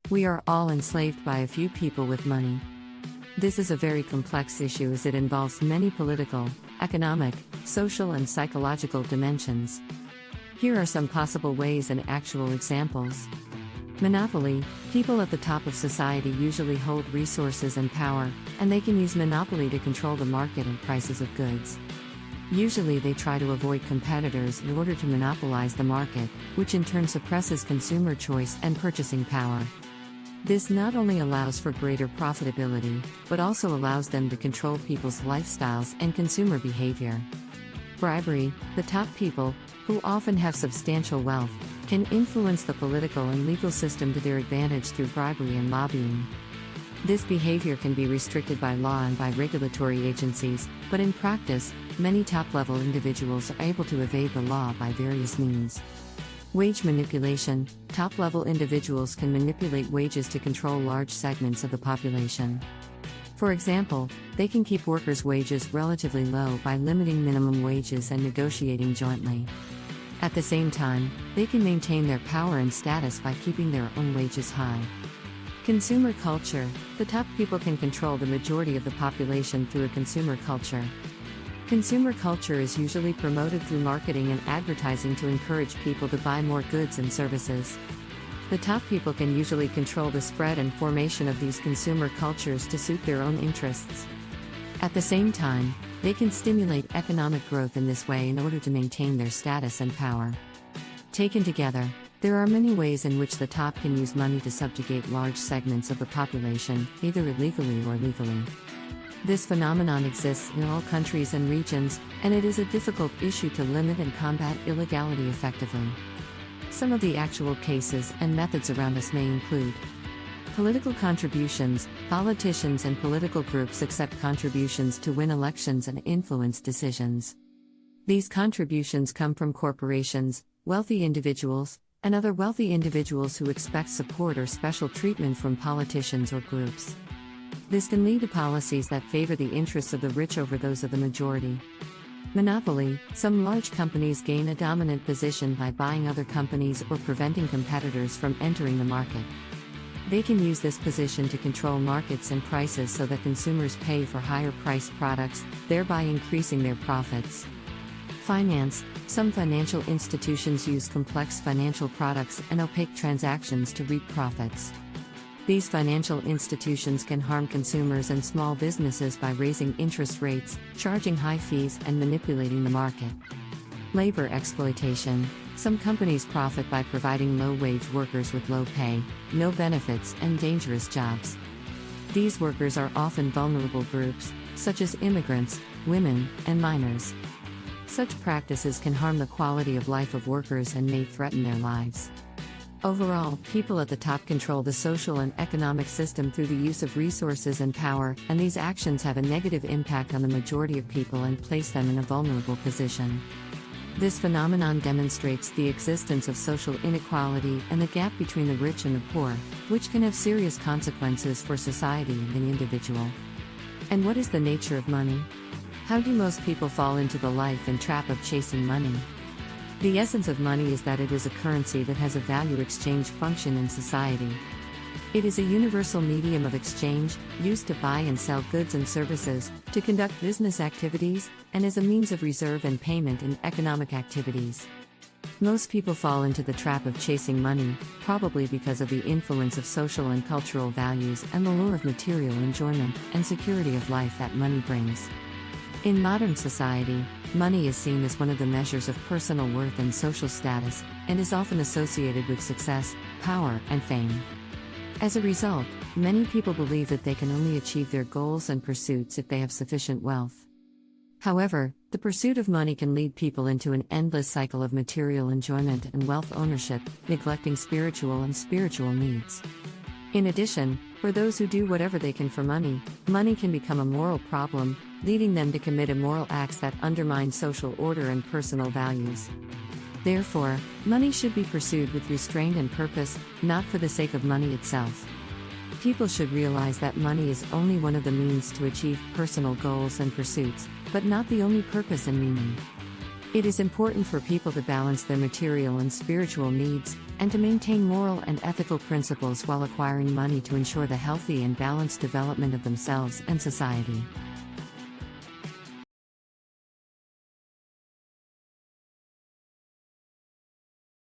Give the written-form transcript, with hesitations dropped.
We are all enslaved by a few people with money. This is a very complex issue as it involves many political, economic, social, and psychological dimensions. Here are some possible ways and actual examples. Monopoly. People at the top of society usually hold resources and power, and they can use monopoly to control the market and prices of goods. Usually they try to avoid competitors in order to monopolize the market, which in turn suppresses consumer choice and purchasing power. This not only allows for greater profitability, but also allows them to control people's lifestyles and consumer behavior. Bribery. The top people, who often have substantial wealth, can influence the political and legal system to their advantage through bribery and lobbying. This behavior can be restricted by law and by regulatory agencies, but in practice, many top-level individuals are able to evade the law by various means. Wage manipulation. Top-level individuals can manipulate wages to control large segments of the population. For example, they can keep workers' wages relatively low by limiting minimum wages and negotiating jointly. At the same time, they can maintain their power and status by keeping their own wages high. Consumer culture. The top people can control the majority of the population through a consumer culture. Consumer culture is usually promoted through marketing and advertising to encourage people to buy more goods and services. The top people can usually control the spread and formation of these consumer cultures to suit their own interests. At the same time, they can stimulate economic growth in this way in order to maintain their status and power. Taken together, there are many ways in which the top can use money to subjugate large segments of the population, either illegally or legally. This phenomenon exists in all countries and regions, and it is a difficult issue to limit and combat illegality effectively. Some of the actual cases and methods around this may include political contributions. Politicians and political groups accept contributions to win elections and influence decisions. These contributions come from corporations, wealthy individuals, and other wealthy individuals who expect support or special treatment from politicians or groups. This can lead to policies that favor the interests of the rich over those of the majority. Monopoly. Some large companies gain a dominant position by buying other companies or preventing competitors from entering the market. They can use this position to control markets and prices so that consumers pay for higher priced products, thereby increasing their profits. Finance. Some financial institutions use complex financial products and opaque transactions to reap profits. These financial institutions can harm consumers and small businesses by raising interest rates, charging high fees, and manipulating the market. Labor exploitation. Some companies profit by providing low-wage workers with low pay, no benefits, and dangerous jobs. These workers are often vulnerable groups, such as immigrants, women, and minors. Such practices can harm the quality of life of workers and may threaten their lives. Overall, people at the top control the social and economic system through the use of resources and power, and these actions have a negative impact on the majority of people and place them in a vulnerable position. This phenomenon demonstrates the existence of social inequality and the gap between the rich and the poor, which can have serious consequences for society and the individual. And what is the nature of money? How do most people fall into the life and trap of chasing money? The essence of money is that it is a currency that has a value exchange function in society. It is a universal medium of exchange, used to buy and sell goods and services, to conduct business activities, and as a means of reserve and payment in economic activities. Most people fall into the trap of chasing money, probably because of the influence of social and cultural values and the lure of material enjoyment and security of life that money brings. In modern society, money is seen as one of the measures of personal worth and social status, and is often associated with success, power, and fame. As a result, many people believe that they can only achieve their goals and pursuits if they have sufficient wealth. However, the pursuit of money can lead people into an endless cycle of material enjoyment and wealth ownership, neglecting spiritual needs. In addition, for those who do whatever they can for money, money can become a moral problem, leading them to commit immoral acts that undermine social order and personal values. Therefore, money should be pursued with restraint and purpose, not for the sake of money itself. People should realize that money is only one of the means to achieve personal goals and pursuits, but not the only purpose and meaning. It is important for people to balance their material and spiritual needs, and to maintain moral and ethical principles while acquiring money to ensure the healthy and balanced development of themselves and society.